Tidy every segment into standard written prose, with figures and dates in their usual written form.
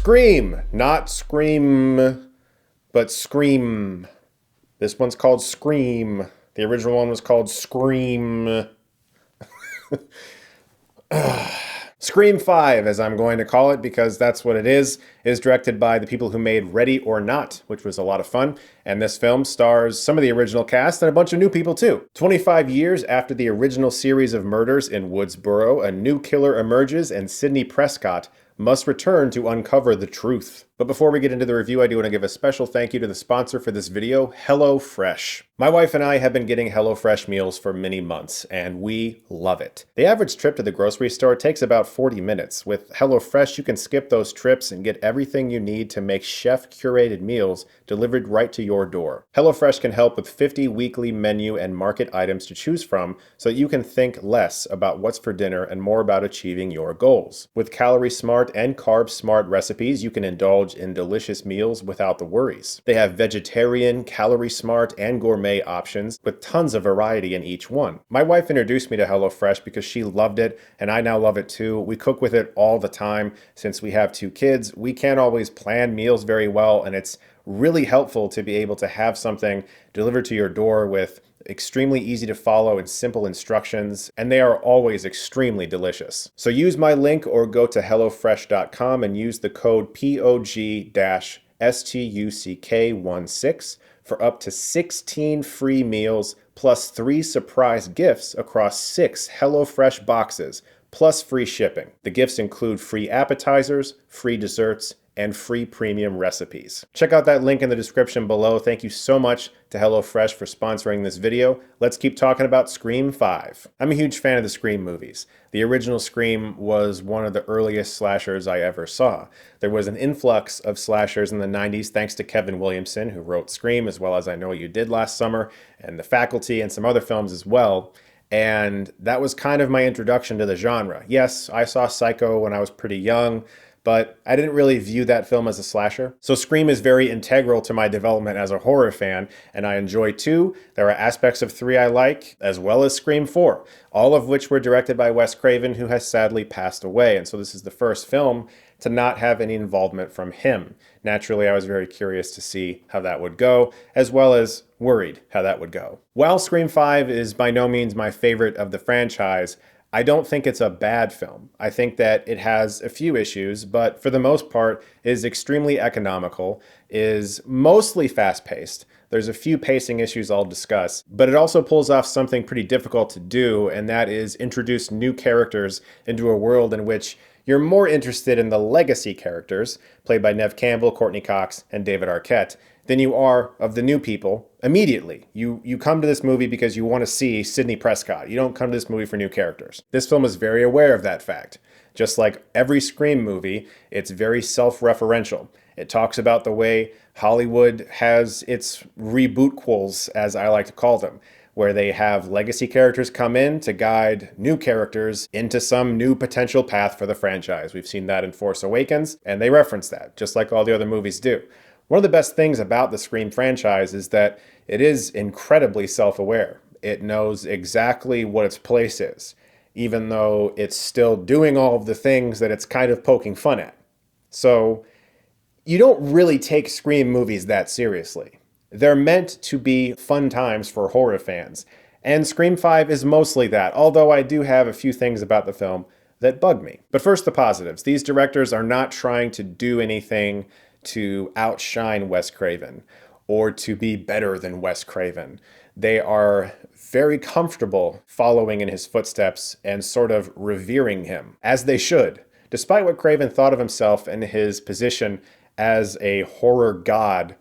Scream, not Scream, but Scream. This one's called Scream. The original one was called Scream. Scream 5, as I'm going to call it, because that's what it is directed by the people who made Ready or Not, which was a lot of fun. And this film stars some of the original cast and a bunch of new people too. 25 years after the original series of murders in Woodsboro, a new killer emerges and Sidney Prescott must return to uncover the truth. But before we get into the review, I do want to give a special thank you to the sponsor for this video, HelloFresh. My wife and I have been getting HelloFresh meals for many months, and we love it. The average trip to the grocery store takes about 40 minutes. With HelloFresh, you can skip those trips and get everything you need to make chef-curated meals delivered right to your door. HelloFresh can help with 50 weekly menu and market items to choose from, so that you can think less about what's for dinner and more about achieving your goals. With calorie-smart and carb-smart recipes, you can indulge in delicious meals without the worries. They have vegetarian, calorie-smart, and gourmet options with tons of variety in each one. My wife introduced me to HelloFresh because she loved it, and I now love it too. We cook with it all the time. Since we have 2 kids, we can't always plan meals very well, and it's really helpful to be able to have something delivered to your door with extremely easy to follow and simple instructions, and they are always extremely delicious. So use my link or go to HelloFresh.com and use the code POG-STUCK16 for up to 16 free meals plus 3 surprise gifts across 6 HelloFresh boxes, plus free shipping. The gifts include free appetizers, free desserts, and free premium recipes. Check out that link in the description below. Thank you so much to HelloFresh for sponsoring this video. Let's keep talking about Scream 5. I'm a huge fan of the Scream movies. The original Scream was one of the earliest slashers I ever saw. There was an influx of slashers in the 90s thanks to Kevin Williamson, who wrote Scream, as well as I Know What You Did Last Summer, and The Faculty, and some other films as well. And that was kind of my introduction to the genre. Yes, I saw Psycho when I was pretty young, but I didn't really view that film as a slasher. So Scream is very integral to my development as a horror fan, and I enjoy 2. There are aspects of 3 I like, as well as Scream 4, all of which were directed by Wes Craven, who has sadly passed away. And so this is the first film to not have any involvement from him. Naturally, I was very curious to see how that would go, as well as worried how that would go. While Scream 5 is by no means my favorite of the franchise, I don't think it's a bad film. I think that it has a few issues, but for the most part is extremely economical, is mostly fast-paced. There's a few pacing issues I'll discuss, but it also pulls off something pretty difficult to do, and that is introduce new characters into a world in which you're more interested in the legacy characters, played by Neve Campbell, Courteney Cox, and David Arquette, than you are of the new people immediately. You come to this movie because you want to see Sidney Prescott. You don't come to this movie for new characters. This film is very aware of that fact. Just like every Scream movie, it's very self-referential. It talks about the way Hollywood has its rebootquels, as I like to call them, where they have legacy characters come in to guide new characters into some new potential path for the franchise. We've seen that in Force Awakens, and they reference that, just like all the other movies do. One of the best things about the Scream franchise is that it is incredibly self-aware. It knows exactly what its place is, even though it's still doing all of the things that it's kind of poking fun at. So you don't really take Scream movies that seriously. They're meant to be fun times for horror fans, and Scream 5 is mostly that, although I do have a few things about the film that bug me. But first, the positives. These directors are not trying to do anything to outshine Wes Craven or to be better than Wes Craven. They are very comfortable following in his footsteps and sort of revering him, as they should. Despite what Craven thought of himself and his position as a horror god,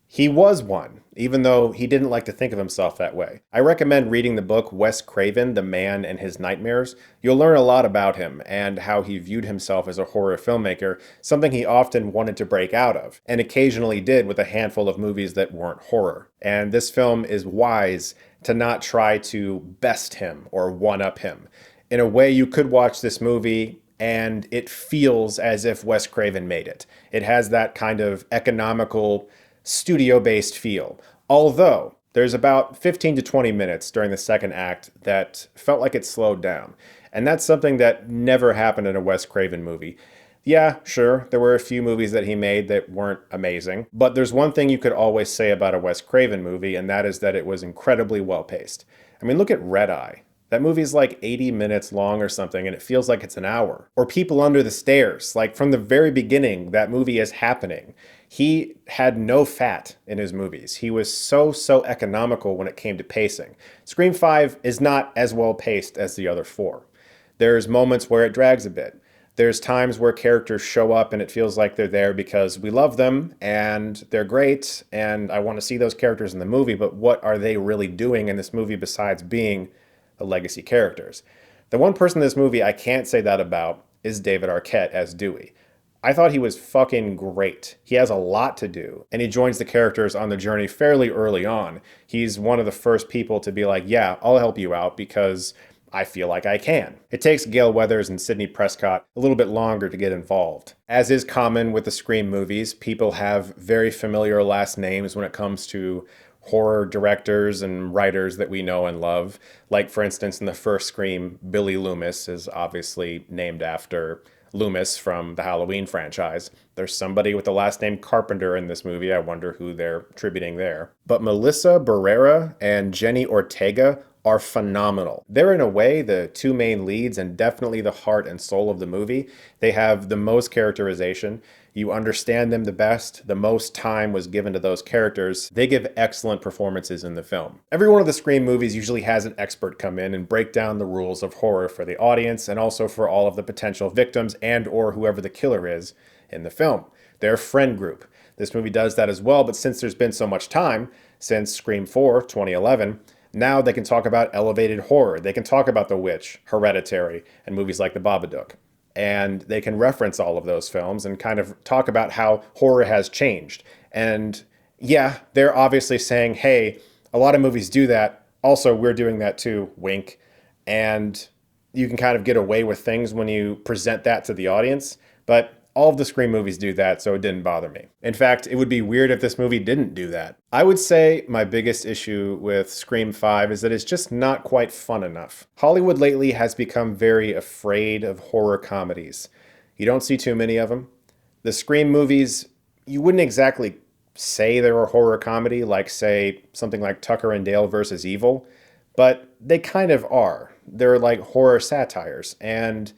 he was one, even though he didn't like to think of himself that way. I recommend reading the book Wes Craven, The Man and His Nightmares. You'll learn a lot about him and how he viewed himself as a horror filmmaker, something he often wanted to break out of, and occasionally did with a handful of movies that weren't horror. And this film is wise to not try to best him or one-up him. In a way, you could watch this movie and it feels as if Wes Craven made it. It has that kind of economical, studio-based feel. Although, there's about 15 to 20 minutes during the second act that felt like it slowed down. And that's something that never happened in a Wes Craven movie. Yeah, sure, there were a few movies that he made that weren't amazing, but there's one thing you could always say about a Wes Craven movie, and that is that it was incredibly well paced. I mean, look at Red Eye. That movie's like 80 minutes long or something, and it feels like it's an hour. Or People Under the Stairs. Like, from the very beginning, that movie is happening. He had no fat in his movies. He was so economical when it came to pacing. Scream 5 is not as well paced as the other four. There's moments where it drags a bit. There's times where characters show up and it feels like they're there because we love them and they're great and I want to see those characters in the movie, but what are they really doing in this movie besides being the legacy characters? The one person in this movie I can't say that about is David Arquette as Dewey. I thought he was fucking great. He has a lot to do, and he joins the characters on the journey fairly early on. He's one of the first people to be like, yeah, I'll help you out because I feel like I can. It takes Gale Weathers and Sidney Prescott a little bit longer to get involved. As is common with the Scream movies, people have very familiar last names when it comes to horror directors and writers that we know and love. Like, for instance, in the first Scream, Billy Loomis is obviously named after Loomis from the Halloween franchise. There's somebody with the last name Carpenter in this movie. I wonder who they're attributing there. But Melissa Barrera and Jenny Ortega are phenomenal. They're in a way the two main leads and definitely the heart and soul of the movie. They have the most characterization. You understand them the best. The most time was given to those characters. They give excellent performances in the film. Every one of the Scream movies usually has an expert come in and break down the rules of horror for the audience and also for all of the potential victims and or whoever the killer is in the film. Their friend group. This movie does that as well, but since there's been so much time since Scream 4, 2011, now they can talk about elevated horror. They can talk about The Witch, Hereditary, and movies like The Babadook. And they can reference all of those films and kind of talk about how horror has changed. And yeah, they're obviously saying, hey, a lot of movies do that. Also, we're doing that too, wink. And you can kind of get away with things when you present that to the audience. But all of the Scream movies do that, so it didn't bother me. In fact, it would be weird if this movie didn't do that. I would say my biggest issue with Scream 5 is that it's just not quite fun enough. Hollywood lately has become very afraid of horror comedies. You don't see too many of them. The Scream movies, you wouldn't exactly say they're a horror comedy, like, say, something like Tucker and Dale versus Evil, but they kind of are. They're like horror satires, and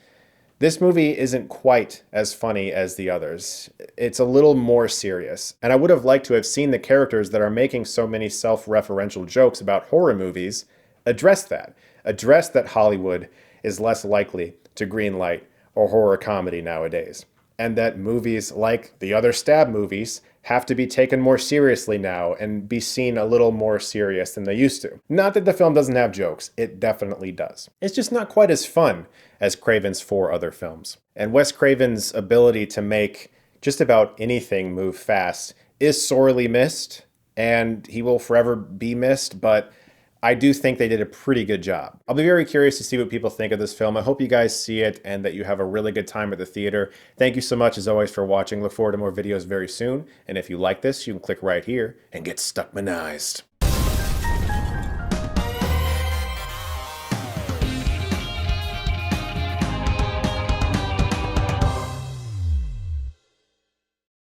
this movie isn't quite as funny as the others. It's a little more serious. And I would have liked to have seen the characters that are making so many self-referential jokes about horror movies address that. Address that Hollywood is less likely to greenlight a horror comedy nowadays. And that movies like the other Stab movies have to be taken more seriously now and be seen a little more serious than they used to. Not that the film doesn't have jokes, it definitely does. It's just not quite as fun as Craven's four other films. And Wes Craven's ability to make just about anything move fast is sorely missed, and he will forever be missed, but I do think they did a pretty good job. I'll be very curious to see what people think of this film. I hope you guys see it and that you have a really good time at the theater. Thank you so much, as always, for watching. Look forward to more videos very soon. And if you like this, you can click right here and get Stuckmanized.